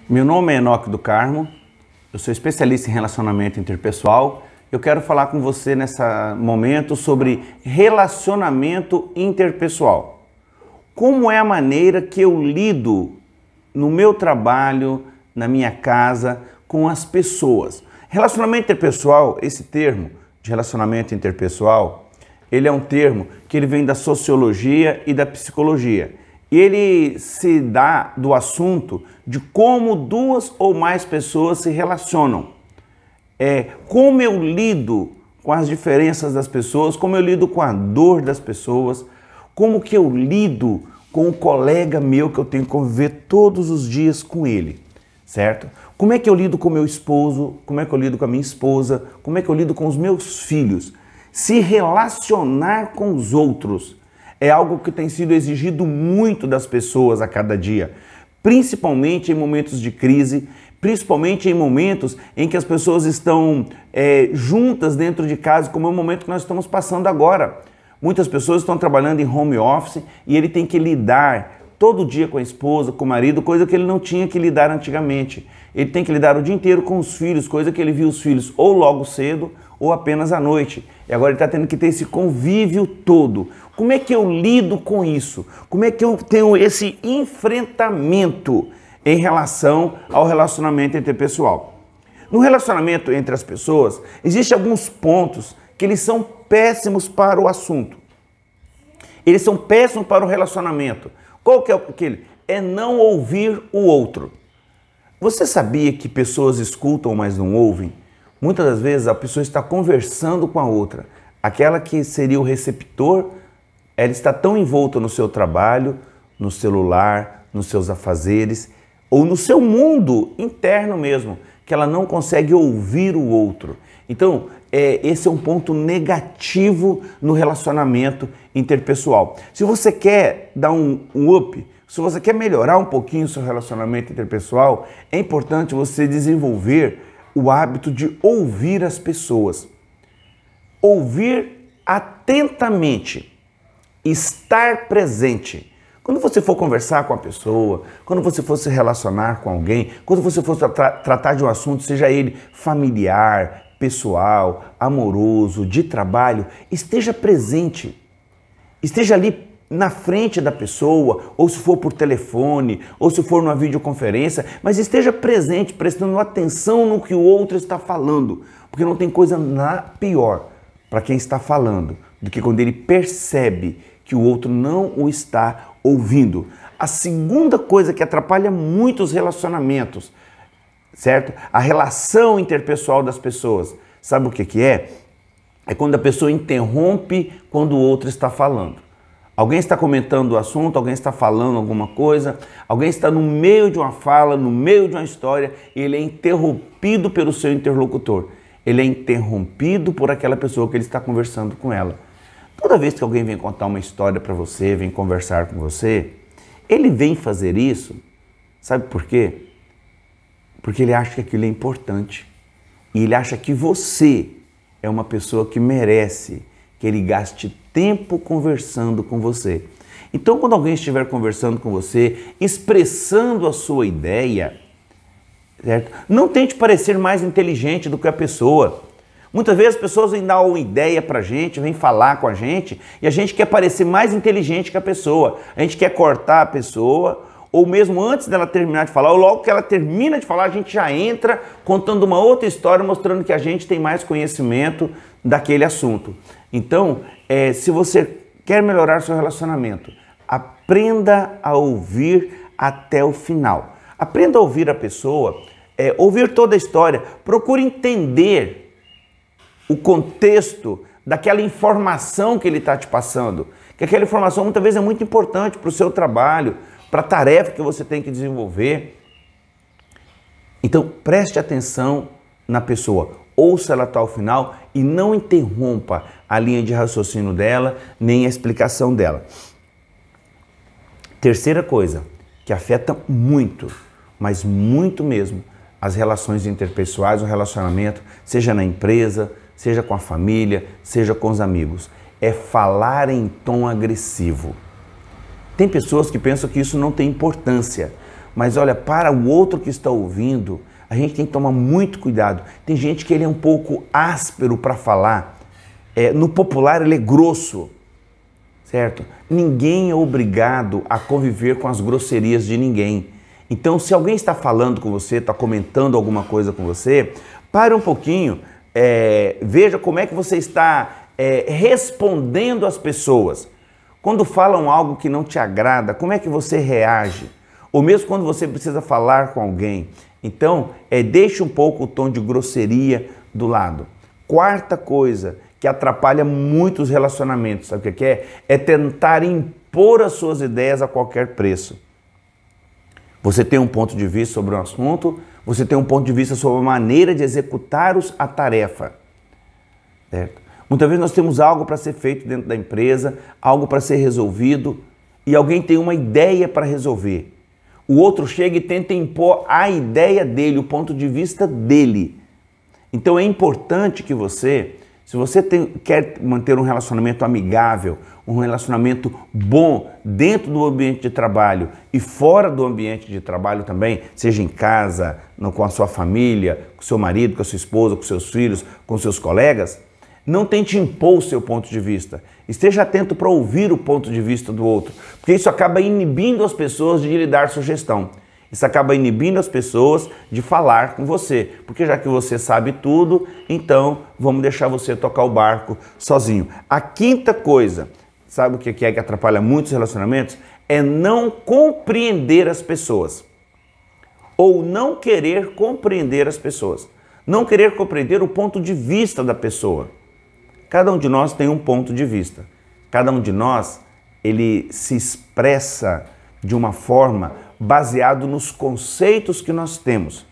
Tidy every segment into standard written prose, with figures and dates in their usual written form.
Meu nome é Enoque do Carmo, eu sou especialista em relacionamento interpessoal. Eu quero falar com você nesse momento sobre relacionamento interpessoal. Como é a maneira que eu lido no meu trabalho, na minha casa, com as pessoas. Relacionamento interpessoal, esse termo de relacionamento interpessoal, ele é um termo que ele vem da sociologia e da psicologia. E ele se dá do assunto de como duas ou mais pessoas se relacionam. Como eu lido com as diferenças das pessoas, como eu lido com a dor das pessoas, como que eu lido com o colega meu que eu tenho que conviver todos os dias com ele, certo? Como é que eu lido com meu esposo, como é que eu lido com a minha esposa, como é que eu lido com os meus filhos. Se relacionar com os outros é algo que tem sido exigido muito das pessoas a cada dia, principalmente em momentos de crise, principalmente em momentos em que as pessoas estão juntas dentro de casa, como é o momento que nós estamos passando agora. Muitas pessoas estão trabalhando em home office e ele tem que lidar todo dia com a esposa, com o marido, coisa que ele não tinha que lidar antigamente. Ele tem que lidar o dia inteiro com os filhos, coisa que ele viu os filhos ou logo cedo ou apenas à noite. E agora ele está tendo que ter esse convívio todo. Como é que eu lido com isso? Como é que eu tenho esse enfrentamento em relação ao relacionamento interpessoal? No relacionamento entre as pessoas, existem alguns pontos que eles são péssimos para o assunto. Eles são péssimos para o relacionamento. Qual que é aquele? É não ouvir o outro. Você sabia que pessoas escutam, mas não ouvem? Muitas das vezes a pessoa está conversando com a outra. Aquela que seria o receptor, ela está tão envolta no seu trabalho, no celular, nos seus afazeres, ou no seu mundo interno mesmo, que ela não consegue ouvir o outro. Então, esse é um ponto negativo no relacionamento interpessoal. Se você quer dar um up, se você quer melhorar um pouquinho o seu relacionamento interpessoal, é importante você desenvolver o hábito de ouvir as pessoas. Ouvir atentamente, estar presente. Quando você for conversar com a pessoa, quando você for se relacionar com alguém, quando você for tratar de um assunto, seja ele familiar, pessoal, amoroso, de trabalho, esteja presente. Esteja ali na frente da pessoa, ou se for por telefone, ou se for numa videoconferência, mas esteja presente, prestando atenção no que o outro está falando, porque não tem coisa pior para quem está falando do que quando ele percebe que o outro não o está ouvindo. A segunda coisa que atrapalha muito os relacionamentos, certo? A relação interpessoal das pessoas. Sabe o que é? É quando a pessoa interrompe quando o outro está falando. Alguém está comentando o assunto, alguém está falando alguma coisa, alguém está no meio de uma fala, no meio de uma história, e ele é interrompido pelo seu interlocutor. Ele é interrompido por aquela pessoa que ele está conversando com ela. Toda vez que alguém vem contar uma história para você, vem conversar com você, ele vem fazer isso, sabe por quê? Porque ele acha que aquilo é importante. E ele acha que você é uma pessoa que merece que ele gaste tempo conversando com você. Então, quando alguém estiver conversando com você, expressando a sua ideia, certo? Não tente parecer mais inteligente do que a pessoa. Muitas vezes as pessoas vêm dar uma ideia pra gente, vêm falar com a gente, e a gente quer parecer mais inteligente que a pessoa. A gente quer cortar a pessoa, ou mesmo antes dela terminar de falar, ou logo que ela termina de falar, a gente já entra contando uma outra história, mostrando que a gente tem mais conhecimento daquele assunto. Então, se você quer melhorar seu relacionamento, aprenda a ouvir até o final. Aprenda a ouvir a pessoa, ouvir toda a história, procure entender o contexto daquela informação que ele está te passando. Que aquela informação muitas vezes é muito importante para o seu trabalho, para a tarefa que você tem que desenvolver. Então, preste atenção na pessoa, ouça ela até o final e não interrompa a linha de raciocínio dela, nem a explicação dela. Terceira coisa, que afeta muito, mas muito mesmo, as relações interpessoais, o relacionamento, seja na empresa, seja com a família, seja com os amigos, é falar em tom agressivo. Tem pessoas que pensam que isso não tem importância, Mas olha, para o outro que está ouvindo, a gente tem que tomar muito cuidado. Tem gente que ele é um pouco áspero para falar. No popular ele é grosso, certo? Ninguém é obrigado a conviver com as grosserias de ninguém. Então, se alguém está falando com você, está comentando alguma coisa com você, pare um pouquinho, veja como é que você está respondendo às pessoas. Quando falam algo que não te agrada, como é que você reage? Ou mesmo quando você precisa falar com alguém. Então, deixe um pouco o tom de grosseria do lado. Quarta coisa que atrapalha muito os relacionamentos, sabe o que é? É tentar impor as suas ideias a qualquer preço. Você tem um ponto de vista sobre um assunto, você tem um ponto de vista sobre a maneira de executar a tarefa, certo? Muitas vezes nós temos algo para ser feito dentro da empresa, algo para ser resolvido, e alguém tem uma ideia para resolver. O outro chega e tenta impor a ideia dele, o ponto de vista dele. Então é importante que você, se você quer manter um relacionamento amigável, um relacionamento bom dentro do ambiente de trabalho e fora do ambiente de trabalho também, seja em casa, com a sua família, com seu marido, com a sua esposa, com seus filhos, com seus colegas, não tente impor o seu ponto de vista. Esteja atento para ouvir o ponto de vista do outro, porque isso acaba inibindo as pessoas de lhe dar sugestão. Isso acaba inibindo as pessoas de falar com você, porque já que você sabe tudo, então vamos deixar você tocar o barco sozinho. A quinta coisa, sabe o que é que atrapalha muitos relacionamentos? É não compreender as pessoas. Ou não querer compreender as pessoas. Não querer compreender o ponto de vista da pessoa. Cada um de nós tem um ponto de vista. Cada um de nós, ele se expressa de uma forma baseado nos conceitos que nós temos.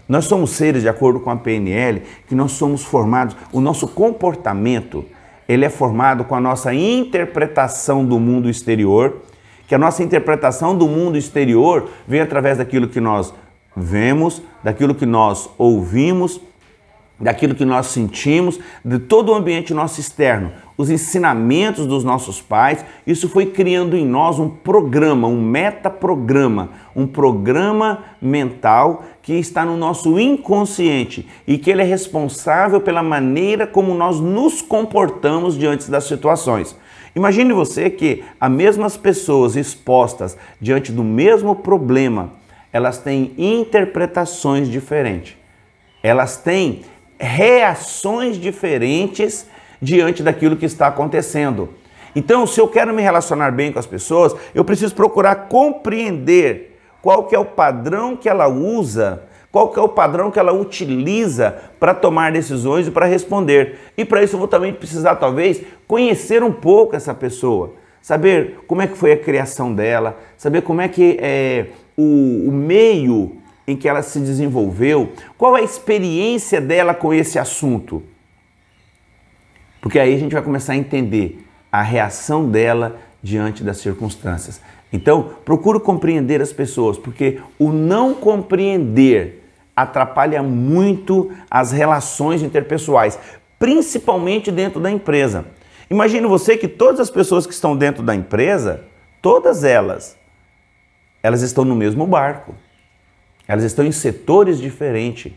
Nós somos seres, de acordo com a PNL, que nós somos formados, o nosso comportamento, ele é formado com a nossa interpretação do mundo exterior, que a nossa interpretação do mundo exterior vem através daquilo que nós vemos, daquilo que nós ouvimos, daquilo que nós sentimos, de todo o ambiente nosso externo, os ensinamentos dos nossos pais. Isso foi criando em nós um programa, um metaprograma, um programa mental que está no nosso inconsciente e que ele é responsável pela maneira como nós nos comportamos diante das situações. Imagine você que as mesmas pessoas expostas diante do mesmo problema, elas têm interpretações diferentes. Elas têm reações diferentes diante daquilo que está acontecendo. Então, se eu quero me relacionar bem com as pessoas, eu preciso procurar compreender qual que é o padrão que ela usa, qual que é o padrão que ela utiliza para tomar decisões e para responder. E para isso eu vou também precisar, talvez, conhecer um pouco essa pessoa, saber como é que foi a criação dela, saber como é que o meio em que ela se desenvolveu, qual é a experiência dela com esse assunto. Porque aí a gente vai começar a entender a reação dela diante das circunstâncias. Então, procure compreender as pessoas, porque o não compreender atrapalha muito as relações interpessoais, principalmente dentro da empresa. Imagine você que todas as pessoas que estão dentro da empresa, todas elas estão no mesmo barco. Elas estão em setores diferentes.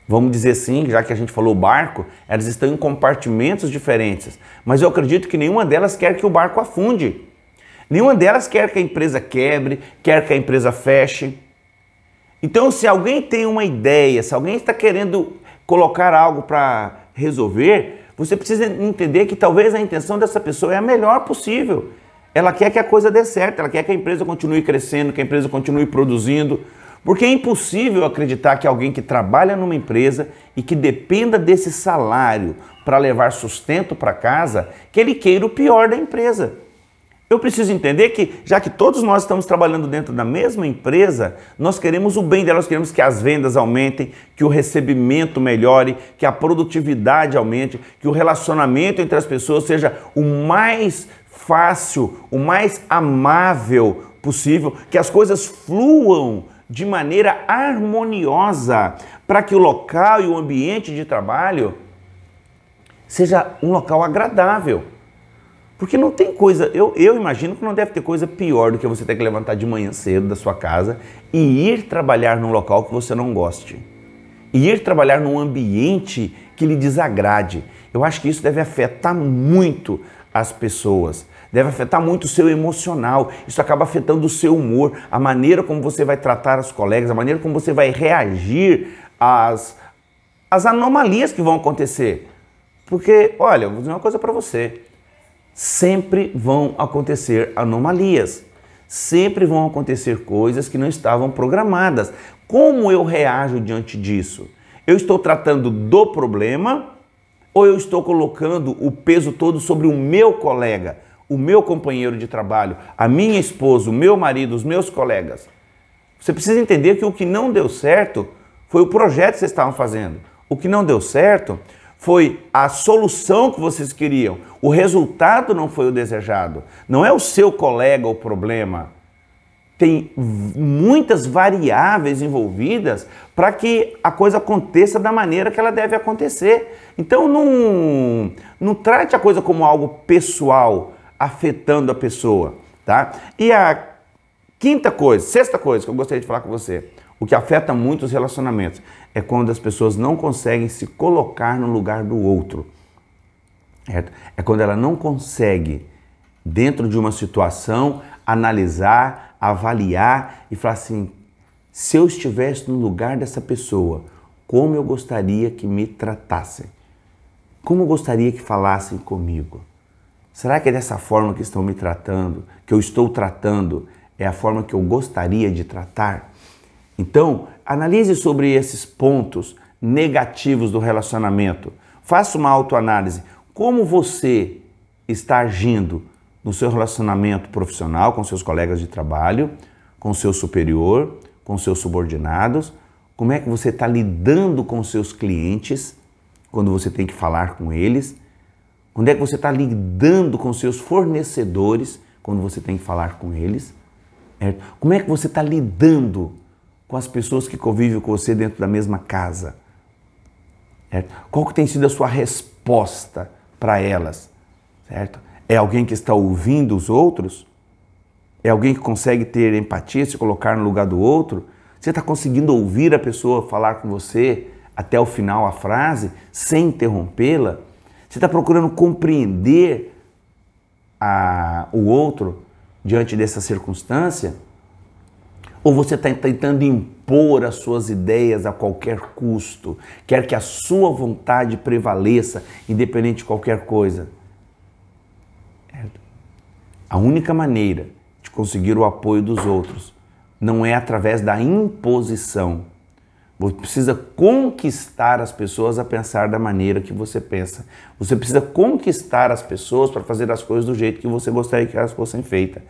Vamos dizer assim, já que a gente falou barco, elas estão em compartimentos diferentes. Mas eu acredito que nenhuma delas quer que o barco afunde. Nenhuma delas quer que a empresa quebre, quer que a empresa feche. Então, se alguém tem uma ideia, se alguém está querendo colocar algo para resolver, você precisa entender que talvez a intenção dessa pessoa é a melhor possível. Ela quer que a coisa dê certo, ela quer que a empresa continue crescendo, que a empresa continue produzindo. Porque é impossível acreditar que alguém que trabalha numa empresa e que dependa desse salário para levar sustento para casa, que ele queira o pior da empresa. Eu preciso entender que, já que todos nós estamos trabalhando dentro da mesma empresa, nós queremos o bem dela, nós queremos que as vendas aumentem, que o recebimento melhore, que a produtividade aumente, que o relacionamento entre as pessoas seja o mais fácil, o mais amável possível, que as coisas fluam de maneira harmoniosa para que o local e o ambiente de trabalho seja um local agradável. Porque não tem coisa, eu imagino que não deve ter coisa pior do que você ter que levantar de manhã cedo da sua casa e ir trabalhar num local que você não goste. E ir trabalhar num ambiente que lhe desagrade. Eu acho que isso deve afetar muito as pessoas. Deve afetar muito o seu emocional. Isso acaba afetando o seu humor, a maneira como você vai tratar os colegas, a maneira como você vai reagir às anomalias que vão acontecer. Porque, olha, eu vou dizer uma coisa para você. Sempre vão acontecer anomalias. Sempre vão acontecer coisas que não estavam programadas. Como eu reajo diante disso? Eu estou tratando do problema ou eu estou colocando o peso todo sobre o meu colega, o meu companheiro de trabalho, a minha esposa, o meu marido, os meus colegas? Você precisa entender que o que não deu certo foi o projeto que vocês estavam fazendo. O que não deu certo foi a solução que vocês queriam. O resultado não foi o desejado. Não é o seu colega o problema. Tem muitas variáveis envolvidas para que a coisa aconteça da maneira que ela deve acontecer. Então não trate a coisa como algo pessoal, afetando a pessoa, tá? E a sexta coisa que eu gostaria de falar com você, o que afeta muito os relacionamentos é quando as pessoas não conseguem se colocar no lugar do outro. Certo? É quando ela não consegue, dentro de uma situação, analisar, avaliar e falar assim, se eu estivesse no lugar dessa pessoa, como eu gostaria que me tratassem? Como eu gostaria que falassem comigo? Será que é dessa forma que estão me tratando, que eu estou tratando, é a forma que eu gostaria de tratar? Então, analise sobre esses pontos negativos do relacionamento. Faça uma autoanálise. Como você está agindo no seu relacionamento profissional, com seus colegas de trabalho, com seu superior, com seus subordinados? Como é que você está lidando com seus clientes quando você tem que falar com eles? Quando é que você está lidando com seus fornecedores quando você tem que falar com eles? Como é que você está lidando com as pessoas que convivem com você dentro da mesma casa? Qual que tem sido a sua resposta para elas? Certo? É alguém que está ouvindo os outros? É alguém que consegue ter empatia, se colocar no lugar do outro? Você está conseguindo ouvir a pessoa falar com você até o final a frase, sem interrompê-la? Você está procurando compreender o outro diante dessa circunstância? Ou você está tentando impor as suas ideias a qualquer custo? Quer que a sua vontade prevaleça, independente de qualquer coisa? A única maneira de conseguir o apoio dos outros não é através da imposição. Você precisa conquistar as pessoas a pensar da maneira que você pensa. Você precisa conquistar as pessoas para fazer as coisas do jeito que você gostaria que elas fossem feitas.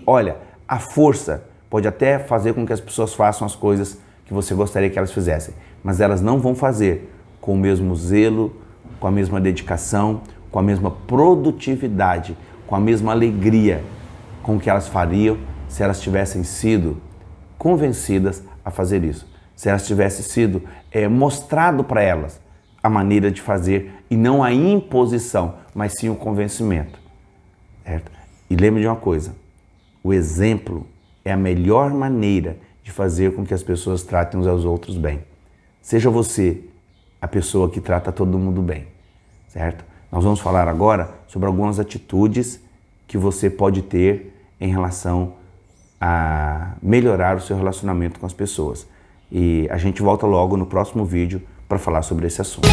Olha, a força pode até fazer com que as pessoas façam as coisas que você gostaria que elas fizessem, mas elas não vão fazer com o mesmo zelo, com a mesma dedicação, com a mesma produtividade, com a mesma alegria com que elas fariam se elas tivessem sido convencidas a fazer isso. Se elas tivessem sido mostrado para elas a maneira de fazer e não a imposição, mas sim o convencimento. Certo? E lembre de uma coisa, o exemplo é a melhor maneira de fazer com que as pessoas tratem uns aos outros bem. Seja você a pessoa que trata todo mundo bem, certo? Nós vamos falar agora sobre algumas atitudes que você pode ter em relação a melhorar o seu relacionamento com as pessoas. E a gente volta logo no próximo vídeo para falar sobre esse assunto.